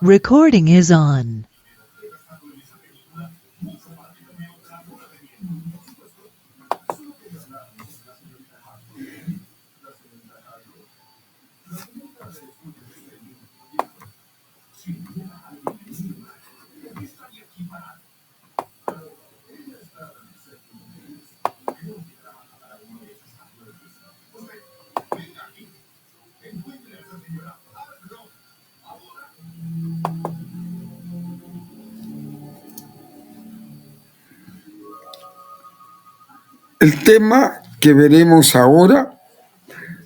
Recording is on. El tema que veremos ahora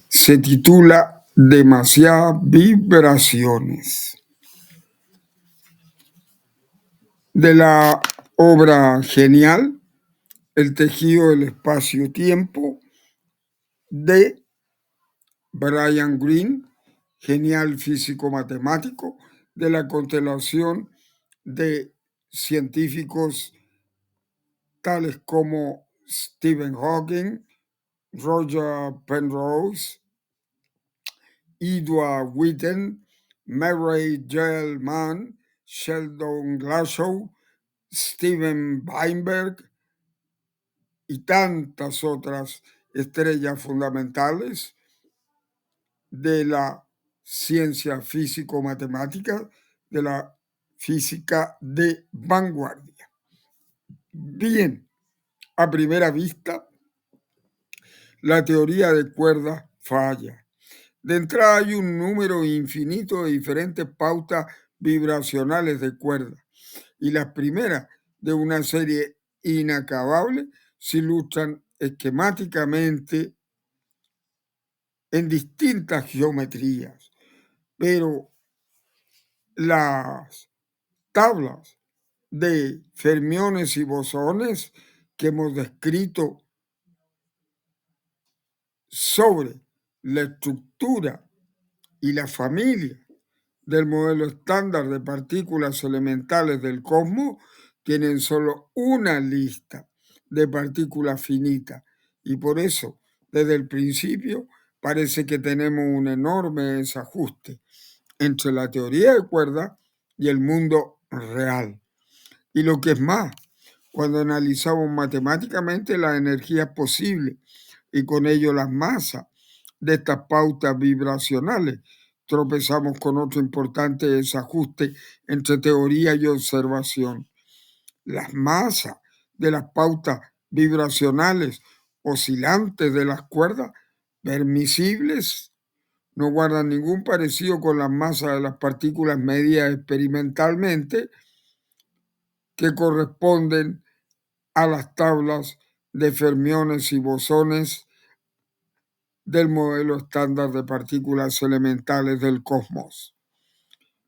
se titula Demasiadas vibraciones. De la obra genial, El tejido del espacio-tiempo, de Brian Greene, genial físico matemático, de la constelación de científicos tales como Stephen Hawking, Roger Penrose, Edward Witten, Murray Gell-Mann, Sheldon Glashow, Steven Weinberg y tantas otras estrellas fundamentales de la ciencia físico-matemática, de la física de vanguardia. Bien, a primera vista, la teoría de cuerdas falla. De entrada hay un número infinito de diferentes pautas vibracionales de cuerda y las primeras de una serie inacabable se ilustran esquemáticamente en distintas geometrías, pero las tablas de fermiones y bosones que hemos descrito sobre la estructura y la familia del modelo estándar de partículas elementales del cosmos tienen solo una lista de partículas finitas y por eso desde el principio parece que tenemos un enorme desajuste entre la teoría de cuerdas y el mundo real. Y lo que es más, cuando analizamos matemáticamente las energías posibles y con ello las masas de estas pautas vibracionales, tropezamos con otro importante desajuste entre teoría y observación. Las masas de las pautas vibracionales oscilantes de las cuerdas permisibles no guardan ningún parecido con las masas de las partículas medidas experimentalmente que corresponden a las tablas de fermiones y bosones del modelo estándar de partículas elementales del cosmos.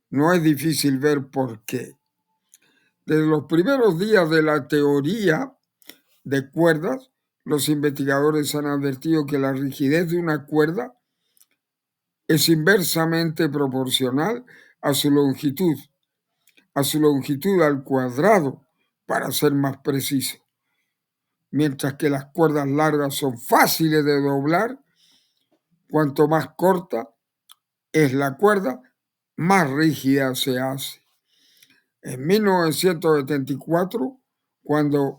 No es difícil ver por qué. Desde los primeros días de la teoría de cuerdas, los investigadores han advertido que la rigidez de una cuerda es inversamente proporcional a su longitud al cuadrado, para ser más preciso. Mientras que las cuerdas largas son fáciles de doblar, cuanto más corta es la cuerda, más rígida se hace. En 1974, cuando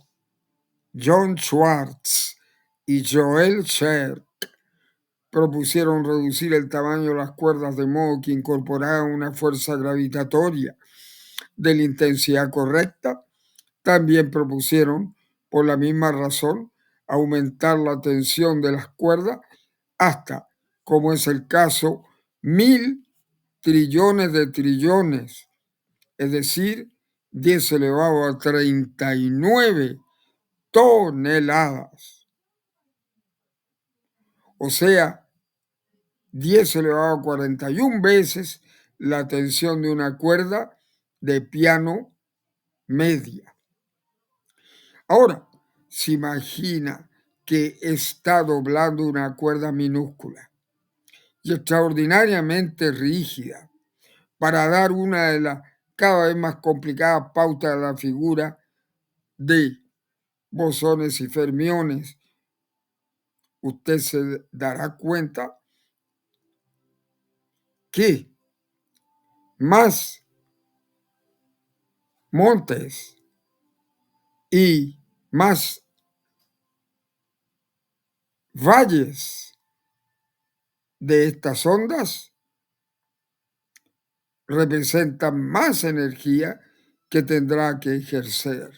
John Schwartz y Joel Scherk propusieron reducir el tamaño de las cuerdas de modo que incorporaran una fuerza gravitatoria de la intensidad correcta, también propusieron, por la misma razón, aumentar la tensión de las cuerdas hasta, como es el caso, 1.000 trillones de trillones, es decir, 10 elevado a 39 toneladas. O sea, 10 elevado a 41 veces la tensión de una cuerda de piano media. Ahora, se imagina que está doblando una cuerda minúscula y extraordinariamente rígida para dar una de las cada vez más complicadas pautas de la figura de bosones y fermiones. Usted se dará cuenta que más montes y más valles de estas ondas representan más energía que tendrá que ejercer.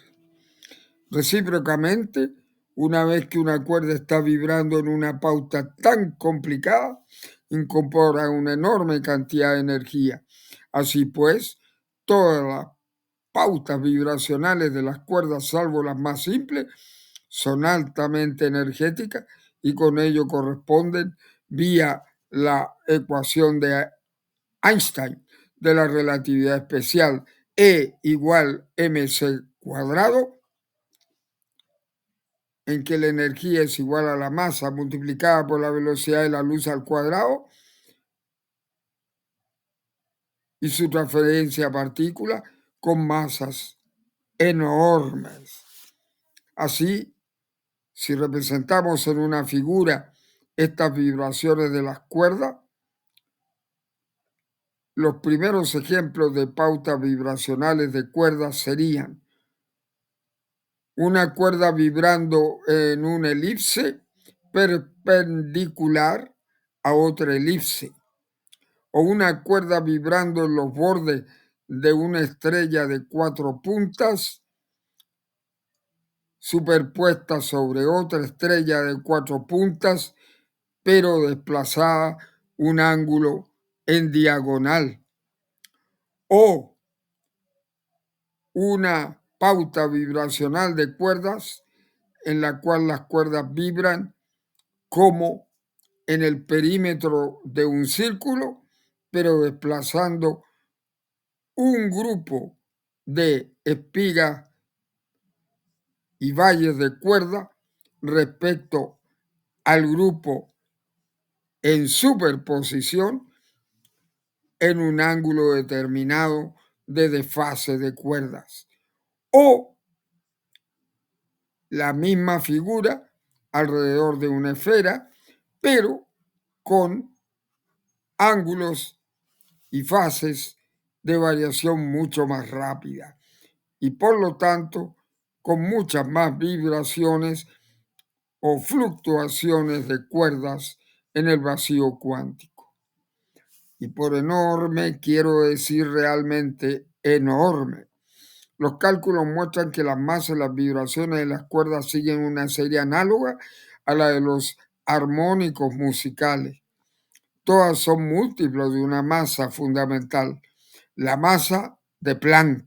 Recíprocamente, una vez que una cuerda está vibrando en una pauta tan complicada, incorpora una enorme cantidad de energía. Así pues, todas las pautas vibracionales de las cuerdas, salvo las más simples, son altamente energéticas y con ello corresponden vía la ecuación de Einstein de la relatividad especial E igual mc cuadrado, en que la energía es igual a la masa multiplicada por la velocidad de la luz al cuadrado y su transferencia a partículas con masas enormes. Así, si representamos en una figura estas vibraciones de las cuerdas, los primeros ejemplos de pautas vibracionales de cuerdas serían una cuerda vibrando en una elipse perpendicular a otra elipse, o una cuerda vibrando en los bordes de una estrella de 4 puntas superpuesta sobre otra estrella de 4 puntas, pero desplazada un ángulo en diagonal, o una pauta vibracional de cuerdas en la cual las cuerdas vibran como en el perímetro de un círculo, pero desplazando un grupo de espigas y valles de cuerda respecto al grupo en superposición en un ángulo determinado de desfase de cuerdas, o la misma figura alrededor de una esfera, pero con ángulos y fases de variación mucho más rápida y por lo tanto con muchas más vibraciones o fluctuaciones de cuerdas en el vacío cuántico. Y por enorme quiero decir realmente enorme. Los cálculos muestran que las masas y las vibraciones de las cuerdas siguen una serie análoga a la de los armónicos musicales. Todas son múltiplos de una masa fundamental, la masa de Planck.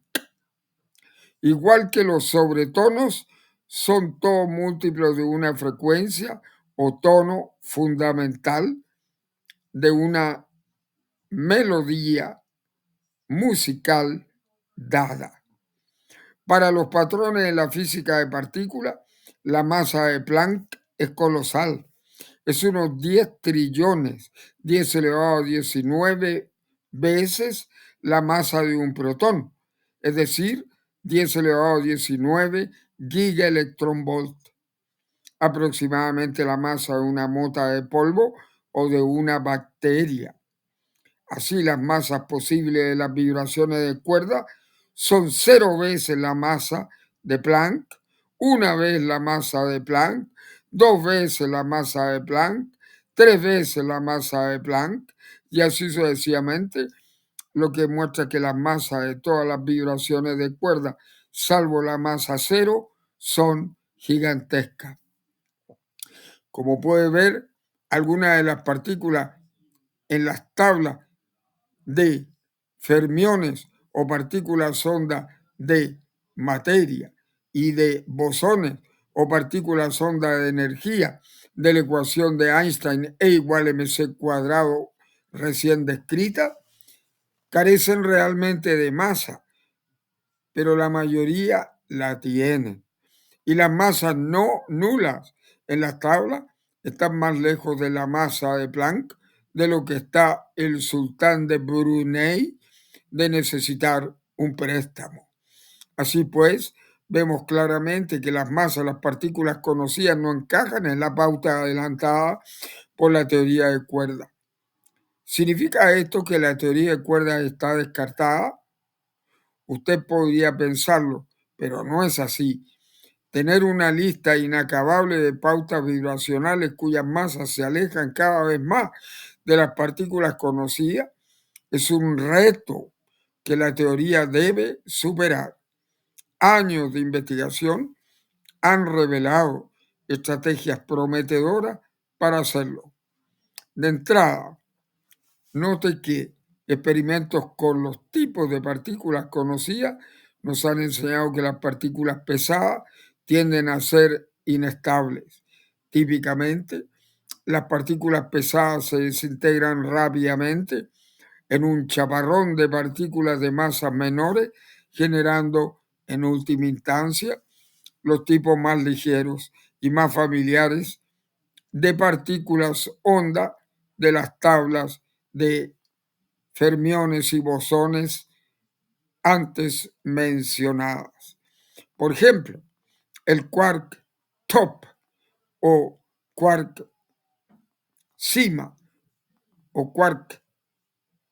Igual que los sobretonos, son todos múltiplos de una frecuencia o tono fundamental de una melodía musical dada. Para los patrones de la física de partículas, la masa de Planck es colosal. Es unos 10 trillones, 10 elevado a 19 veces la masa de un protón, es decir, 10 elevado a 19 gigaelectronvolt, aproximadamente la masa de una mota de polvo o de una bacteria. Así, las masas posibles de las vibraciones de cuerda son 0 veces la masa de Planck, 1 vez la masa de Planck, 2 veces la masa de Planck, 3 veces la masa de Planck, y así sucesivamente, lo que muestra que las masas de todas las vibraciones de cuerda, salvo la masa cero, son gigantescas. Como puede ver, algunas de las partículas en las tablas de fermiones o partículas sonda de materia y de bosones o partículas sonda de energía de la ecuación de Einstein E igual mc cuadrado recién descrita, carecen realmente de masa, pero la mayoría la tienen. Y las masas no nulas en las tablas están más lejos de la masa de Planck de lo que está el sultán de Brunei de necesitar un préstamo. Así pues, vemos claramente que las masas, las partículas conocidas no encajan en la pauta adelantada por la teoría de cuerdas. ¿Significa esto que la teoría de cuerdas está descartada? Usted podría pensarlo, pero no es así. Tener una lista inacabable de pautas vibracionales cuyas masas se alejan cada vez más de las partículas conocidas es un reto que la teoría debe superar. Años de investigación han revelado estrategias prometedoras para hacerlo. De entrada, note que experimentos con los tipos de partículas conocidas nos han enseñado que las partículas pesadas tienden a ser inestables. Típicamente, las partículas pesadas se desintegran rápidamente en un chaparrón de partículas de masas menores, generando en última instancia los tipos más ligeros y más familiares de partículas onda de las tablas de fermiones y bosones antes mencionadas. Por ejemplo, el quark top o quark cima o quark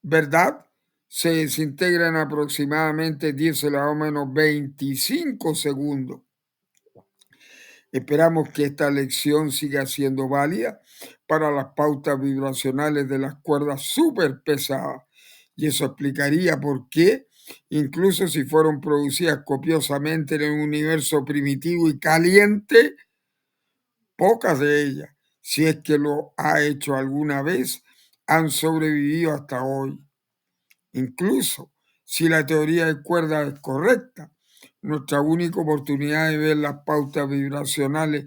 verdad se desintegra en aproximadamente 10⁻⁻25 segundos. Esperamos que esta lección siga siendo válida para las pautas vibracionales de las cuerdas súper pesadas. Y eso explicaría por qué, incluso si fueron producidas copiosamente en un universo primitivo y caliente, pocas de ellas, si es que lo ha hecho alguna vez, han sobrevivido hasta hoy. Incluso si la teoría de cuerdas es correcta, nuestra única oportunidad de ver las pautas vibracionales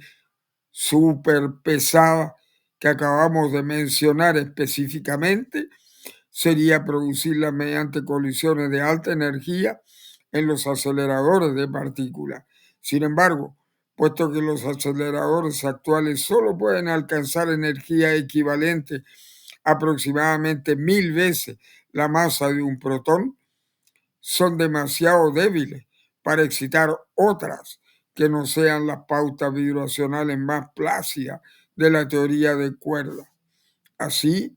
súper pesadas que acabamos de mencionar específicamente sería producirlas mediante colisiones de alta energía en los aceleradores de partículas. Sin embargo, puesto que los aceleradores actuales solo pueden alcanzar energía equivalente a aproximadamente 1000 veces la masa de un protón, son demasiado débiles para excitar otras que no sean las pautas vibracionales más plácidas de la teoría de cuerdas. Así,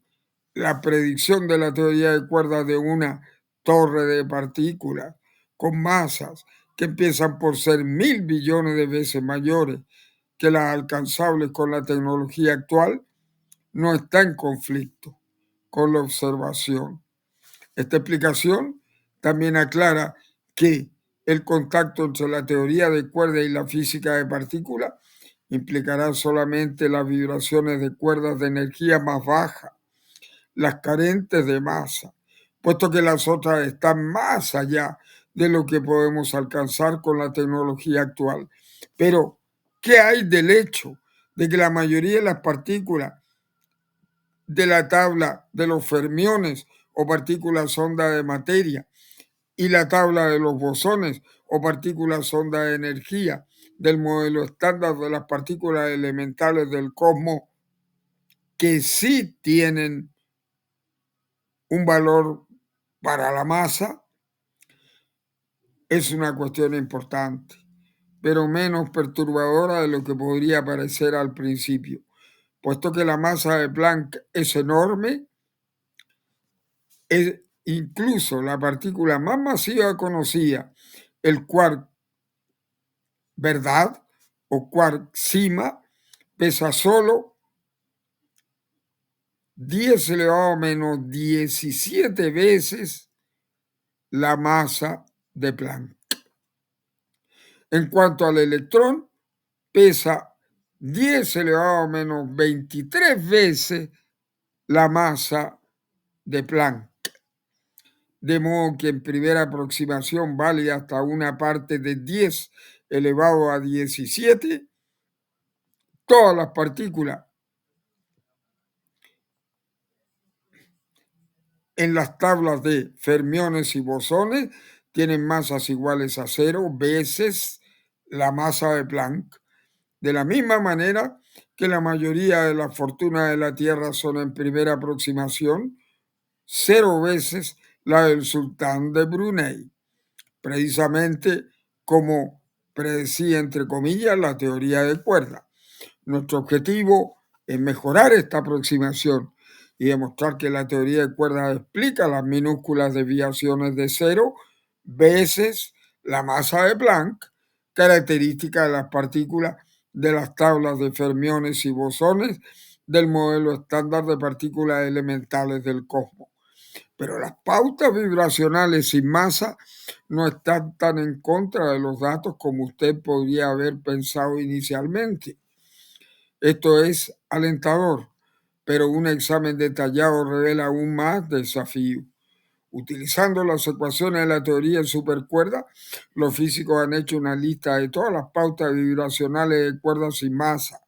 la predicción de la teoría de cuerdas de una torre de partículas con masas que empiezan por ser 1000 billones de veces mayores que las alcanzables con la tecnología actual no está en conflicto con la observación. Esta explicación también aclara que el contacto entre la teoría de cuerdas y la física de partículas implicará solamente las vibraciones de cuerdas de energía más baja, las carentes de masa, puesto que las otras están más allá de lo que podemos alcanzar con la tecnología actual. Pero, ¿qué hay del hecho de que la mayoría de las partículas de la tabla de los fermiones o partículas sonda de materia y la tabla de los bosones o partículas sonda de energía del modelo estándar de las partículas elementales del cosmos que sí tienen un valor para la masa? Es una cuestión importante, pero menos perturbadora de lo que podría parecer al principio. Puesto que la masa de Planck es enorme, es incluso la partícula más masiva conocida, el quark verdad o quark cima, pesa solo 10⁻⁻17 veces la masa de Planck. En cuanto al electrón, pesa 10⁻⁻23 veces la masa de Planck. De modo que en primera aproximación vale hasta una parte de 10 elevado a 17, todas las partículas en las tablas de fermiones y bosones tienen masas iguales a 0 veces la masa de Planck. De la misma manera que la mayoría de las fortunas de la Tierra son en primera aproximación 0 veces la del sultán de Brunei, precisamente como predecía entre comillas la teoría de cuerdas. Nuestro objetivo es mejorar esta aproximación y demostrar que la teoría de cuerdas explica las minúsculas desviaciones de cero veces la masa de Planck, característica de las partículas de las tablas de fermiones y bosones del modelo estándar de partículas elementales del cosmos. Pero las pautas vibracionales sin masa no están tan en contra de los datos como usted podría haber pensado inicialmente. Esto es alentador, pero un examen detallado revela aún más desafíos. Utilizando las ecuaciones de la teoría de supercuerdas, los físicos han hecho una lista de todas las pautas vibracionales de cuerdas sin masa.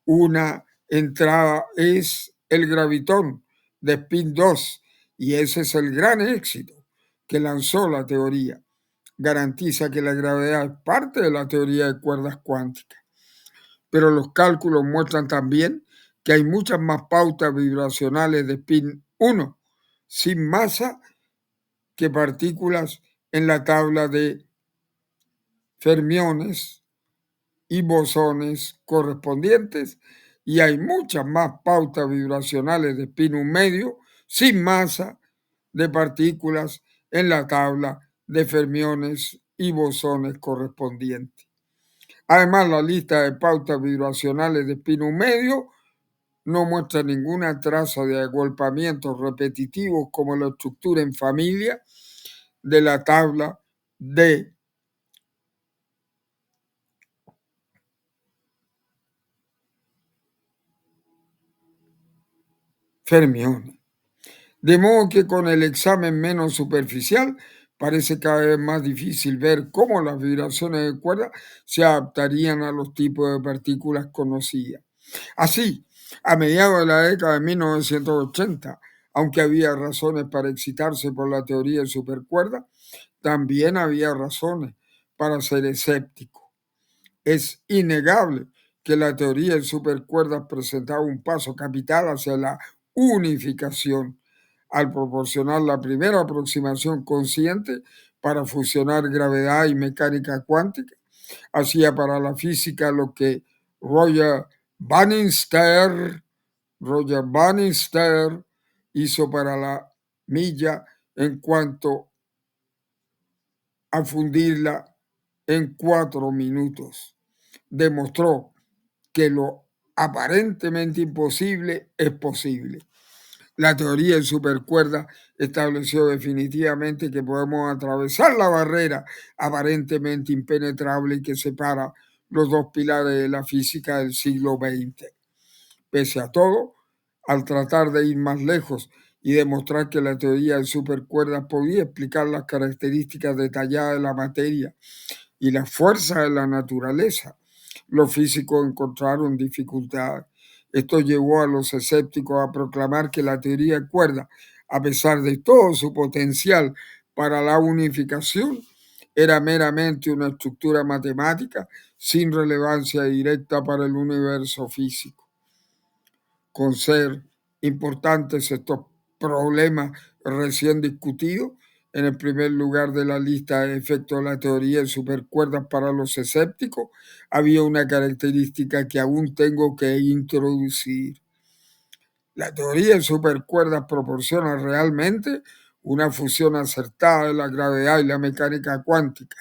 Una entrada es el gravitón de spin 2 y ese es el gran éxito que lanzó la teoría. Garantiza que la gravedad es parte de la teoría de cuerdas cuánticas. Pero los cálculos muestran también que hay muchas más pautas vibracionales de spin 1 sin masa que partículas en la tabla de fermiones y bosones correspondientes, y hay muchas más pautas vibracionales de spin 1 medio sin masa de partículas en la tabla de fermiones y bosones correspondientes. Además, la lista de pautas vibracionales de spin 1 medio no muestra ninguna traza de agolpamientos repetitivos como la estructura en familia de la tabla de fermiones. De modo que con el examen menos superficial parece cada vez más difícil ver cómo las vibraciones de cuerda se adaptarían a los tipos de partículas conocidas. Así, a mediados de la década de 1980, aunque había razones para excitarse por la teoría de supercuerdas, también había razones para ser escéptico. Es innegable que la teoría de supercuerdas presentaba un paso capital hacia la unificación al proporcionar la primera aproximación consciente para fusionar gravedad y mecánica cuántica. Hacía para la física lo que Roger Bannister hizo para la milla en cuanto a fundirla en 4 minutos. Demostró que lo aparentemente imposible es posible. La teoría de supercuerdas estableció definitivamente que podemos atravesar la barrera aparentemente impenetrable que separa los dos pilares de la física del siglo XX. Pese a todo, al tratar de ir más lejos y demostrar que la teoría de supercuerdas podía explicar las características detalladas de la materia y la fuerza de la naturaleza, los físicos encontraron dificultades. Esto llevó a los escépticos a proclamar que la teoría de cuerdas, a pesar de todo su potencial para la unificación, era meramente una estructura matemática sin relevancia directa para el universo físico. Con ser importantes estos problemas recién discutidos, en el primer lugar de la lista de efectos de la teoría de supercuerdas para los escépticos, había una característica que aún tengo que introducir. La teoría de supercuerdas proporciona realmente una fusión acertada de la gravedad y la mecánica cuántica,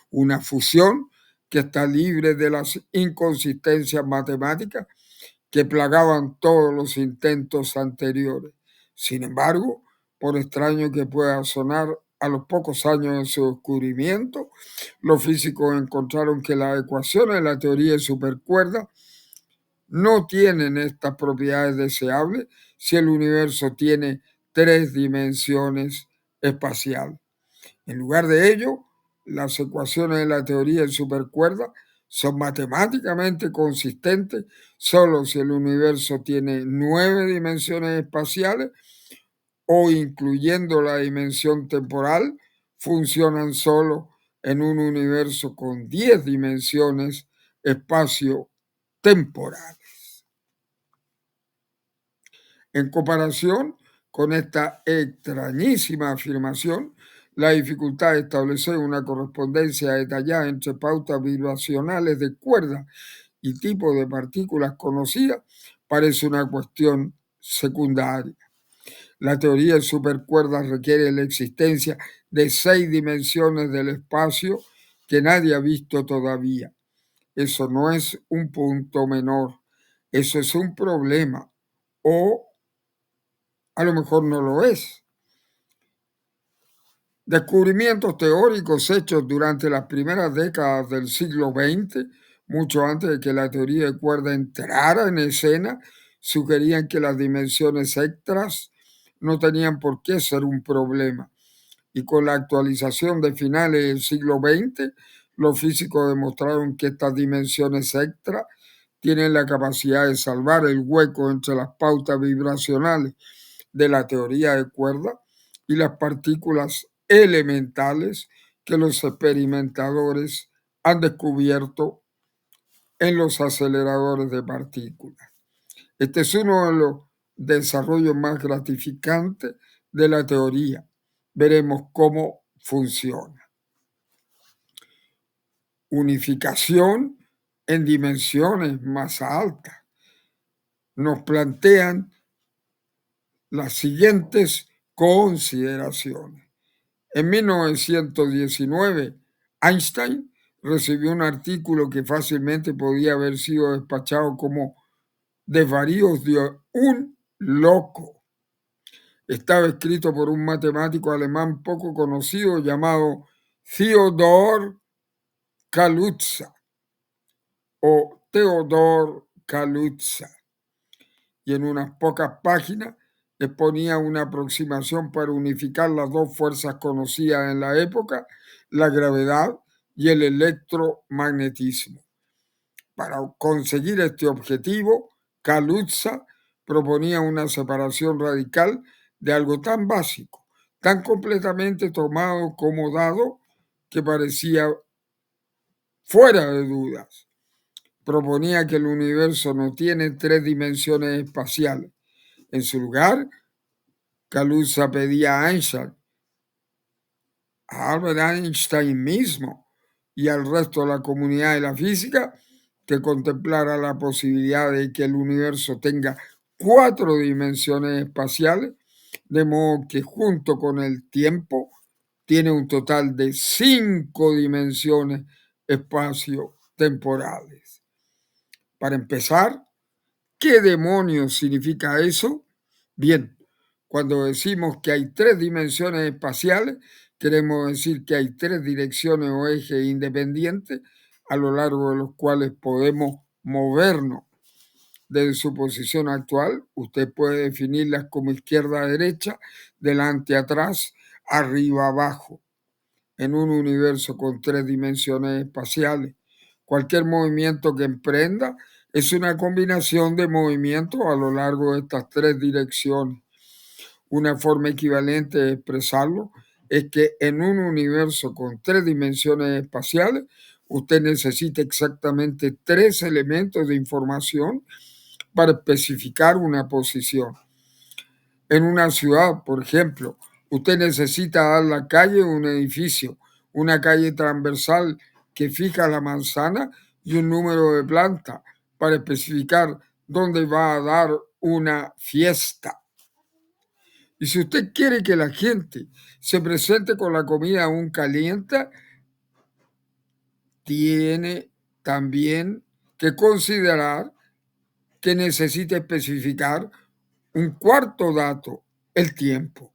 una fusión que está libre de las inconsistencias matemáticas que plagaban todos los intentos anteriores. Sin embargo, por extraño que pueda sonar, a los pocos años de su descubrimiento, los físicos encontraron que las ecuaciones de la teoría de supercuerdas no tienen estas propiedades deseables si el universo tiene 3 dimensiones espaciales. En lugar de ello, las ecuaciones de la teoría de supercuerdas son matemáticamente consistentes solo si el universo tiene 9 dimensiones espaciales o, incluyendo la dimensión temporal, funcionan solo en un universo con 10 dimensiones espacio-temporales. En comparación con esta extrañísima afirmación, la dificultad de establecer una correspondencia detallada entre pautas vibracionales de cuerda y tipos de partículas conocidas parece una cuestión secundaria. La teoría de supercuerdas requiere la existencia de 6 dimensiones del espacio que nadie ha visto todavía. Eso no es un punto menor, eso es un problema, o a lo mejor no lo es. Descubrimientos teóricos hechos durante las primeras décadas del siglo XX, mucho antes de que la teoría de cuerdas entrara en escena, sugerían que las dimensiones extras no tenían por qué ser un problema. Y con la actualización de finales del siglo XX, los físicos demostraron que estas dimensiones extras tienen la capacidad de salvar el hueco entre las pautas vibracionales de la teoría de cuerdas y las partículas elementales que los experimentadores han descubierto en los aceleradores de partículas. Este es uno de los desarrollos más gratificantes de la teoría. Veremos cómo funciona. Unificación en dimensiones más altas. Nos plantean las siguientes consideraciones. En 1919, Einstein recibió un artículo que fácilmente podía haber sido despachado como desvaríos de un loco. Estaba escrito por un matemático alemán poco conocido llamado Theodor Kaluza o Theodor Kaluza, y en unas pocas páginas exponía una aproximación para unificar las dos fuerzas conocidas en la época, la gravedad y el electromagnetismo. Para conseguir este objetivo, Kaluza proponía una separación radical de algo tan básico, tan completamente tomado como dado, que parecía fuera de dudas. Proponía que el universo no tiene 3 dimensiones espaciales. En su lugar, Kaluza pedía a Albert Einstein mismo y al resto de la comunidad de la física que contemplara la posibilidad de que el universo tenga 4 dimensiones espaciales, de modo que junto con el tiempo tiene un total de 5 dimensiones espacio-temporales. Para empezar, ¿qué demonios significa eso? Bien, cuando decimos que hay 3 dimensiones espaciales, queremos decir que hay 3 direcciones o ejes independientes a lo largo de los cuales podemos movernos. Desde su posición actual, usted puede definirlas como izquierda-derecha, delante-atrás, arriba-abajo. En un universo con 3 dimensiones espaciales, cualquier movimiento que emprenda es una combinación de movimientos a lo largo de estas 3 direcciones. Una forma equivalente de expresarlo es que en un universo con 3 dimensiones espaciales, usted necesita exactamente 3 elementos de información para especificar una posición. En una ciudad, por ejemplo, usted necesita dar la calle o un edificio, una calle transversal que fija la manzana y un número de planta para especificar dónde va a dar una fiesta. Y si usted quiere que la gente se presente con la comida aún caliente, tiene también que considerar que necesita especificar un cuarto dato, el tiempo.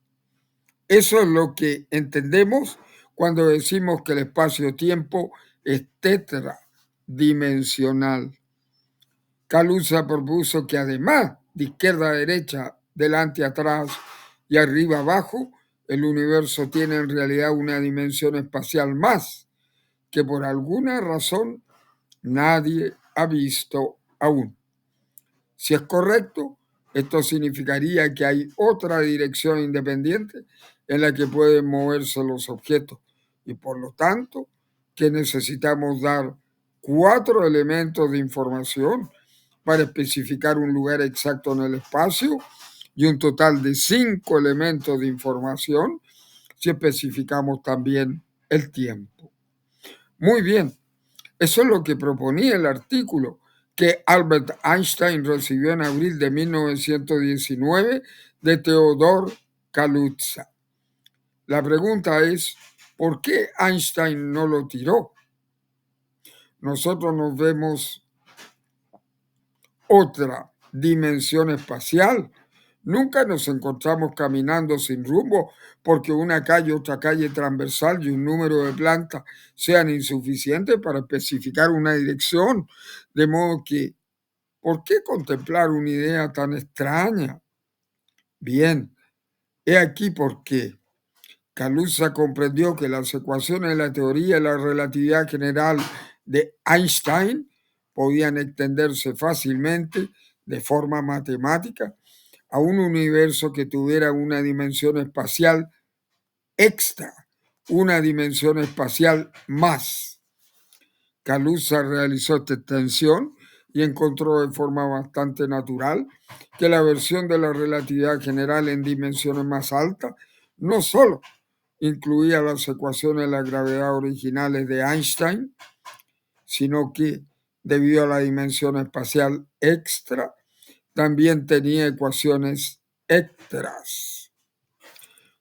Eso es lo que entendemos cuando decimos que el espacio-tiempo es tetradimensional. Kaluza propuso que además de izquierda a derecha, delante a atrás y arriba abajo, el universo tiene en realidad una dimensión espacial más, que por alguna razón nadie ha visto aún. Si es correcto, esto significaría que hay otra dirección independiente en la que pueden moverse los objetos y por lo tanto que necesitamos dar 4 elementos de información para especificar un lugar exacto en el espacio y un total de 5 elementos de información si especificamos también el tiempo. Muy bien, eso es lo que proponía el artículo que Albert Einstein recibió en abril de 1919 de Theodor Kaluza. La pregunta es, ¿por qué Einstein no lo tiró? Nosotros nos vemos otra dimensión espacial. Nunca nos encontramos caminando sin rumbo porque una calle, otra calle transversal y un número de plantas sean insuficientes para especificar una dirección. De modo que, ¿por qué contemplar una idea tan extraña? Bien, he aquí por qué. Kaluza comprendió que las ecuaciones de la teoría de la relatividad general de Einstein podían extenderse fácilmente de forma matemática a un universo que tuviera una dimensión espacial extra, una dimensión espacial más. Kaluza realizó esta extensión y encontró de forma bastante natural que la versión de la relatividad general en dimensiones más altas no solo incluía las ecuaciones de la gravedad originales de Einstein, sino que, debido a la dimensión espacial extra, también tenía ecuaciones extras.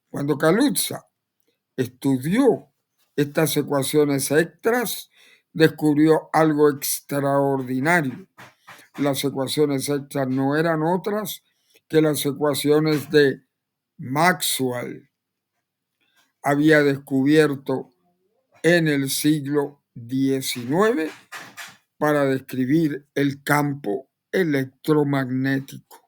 Cuando Kaluza estudió estas ecuaciones extras, descubrió algo extraordinario. Las ecuaciones extras no eran otras que las ecuaciones de Maxwell. Había descubierto en el siglo XIX para describir el campo electromagnético.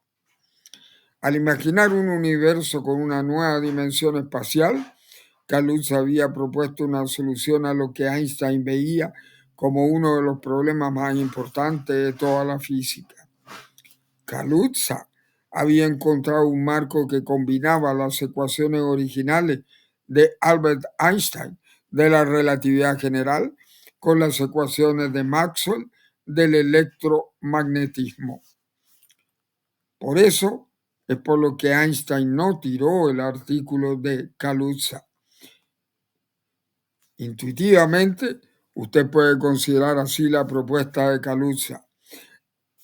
Al imaginar un universo con una nueva dimensión espacial, Kaluza había propuesto una solución a lo que Einstein veía como uno de los problemas más importantes de toda la física. Kaluza había encontrado un marco que combinaba las ecuaciones originales de Albert Einstein de la relatividad general con las ecuaciones de Maxwell del electromagnetismo. Por eso es por lo que Einstein no tiró el artículo de Kaluza. Intuitivamente, usted puede considerar así la propuesta de Kaluza.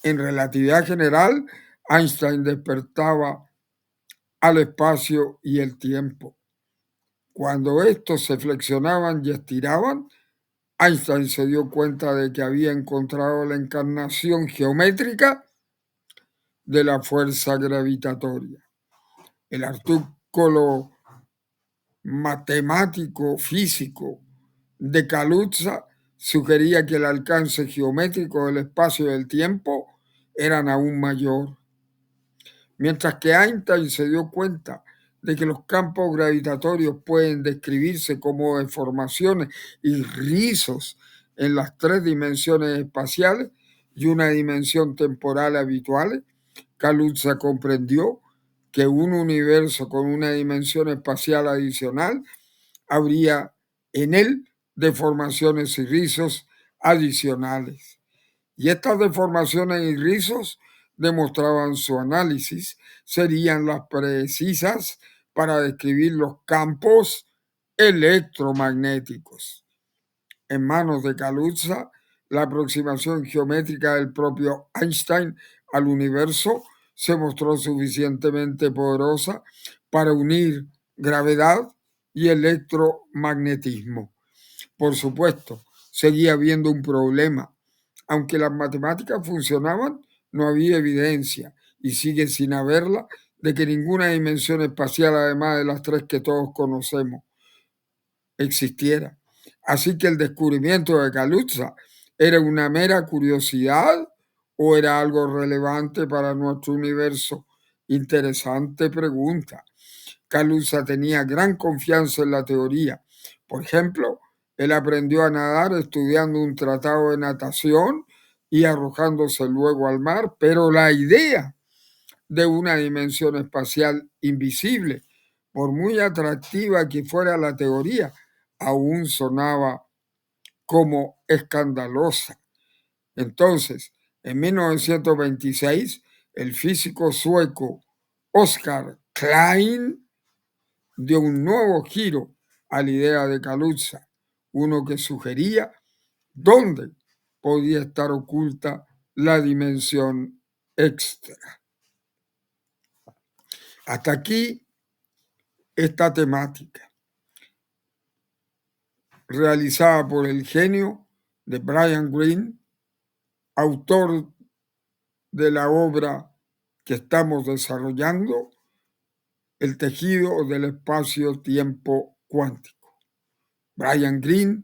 En relatividad general, Einstein despertaba al espacio y el tiempo. Cuando estos se flexionaban y estiraban, Einstein se dio cuenta de que había encontrado la encarnación geométrica de la fuerza gravitatoria. El artículo matemático físico de Kaluza sugería que el alcance geométrico del espacio y del tiempo eran aún mayor. Mientras que Einstein se dio cuenta de que los campos gravitatorios pueden describirse como deformaciones y rizos en las tres dimensiones espaciales y una dimensión temporal habituales, Kaluza comprendió que un universo con una dimensión espacial adicional habría en él deformaciones y rizos adicionales. Y estas deformaciones y rizos demostraban su análisis, serían las precisas para describir los campos electromagnéticos. En manos de Kaluza, la aproximación geométrica del propio Einstein al universo se mostró suficientemente poderosa para unir gravedad y electromagnetismo. Por supuesto, seguía habiendo un problema. Aunque las matemáticas funcionaban, no había evidencia, y sigue sin haberla, de que ninguna dimensión espacial, además de las tres que todos conocemos, existiera. Así que el descubrimiento de Kaluza era una mera curiosidad o era algo relevante para nuestro universo. Interesante pregunta. Kaluza tenía gran confianza en la teoría. Por ejemplo, él aprendió a nadar estudiando un tratado de natación y arrojándose luego al mar, pero la idea de una dimensión espacial invisible, por muy atractiva que fuera la teoría, aún sonaba como escandalosa. Entonces, en 1926, el físico sueco Oscar Klein dio un nuevo giro a la idea de Kaluza, uno que sugería dónde podía estar oculta la dimensión extra. Hasta aquí esta temática, realizada por el genio de Brian Greene, autor de la obra que estamos desarrollando, El tejido del espacio-tiempo cuántico. Brian Greene,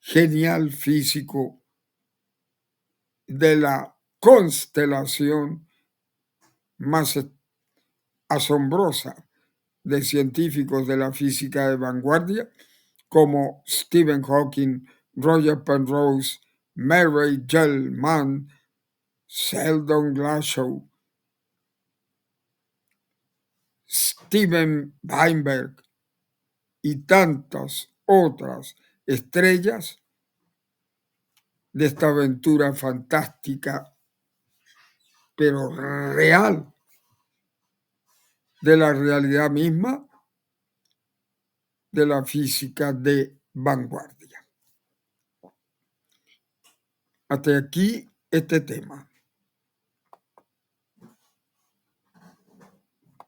genial físico de la constelación más asombrosa de científicos de la física de vanguardia, como Stephen Hawking, Roger Penrose, Murray Gell-Mann, Sheldon Glashow, Steven Weinberg y tantas otras estrellas de esta aventura fantástica, pero real, de la realidad misma de la física de vanguardia. Hasta aquí este tema.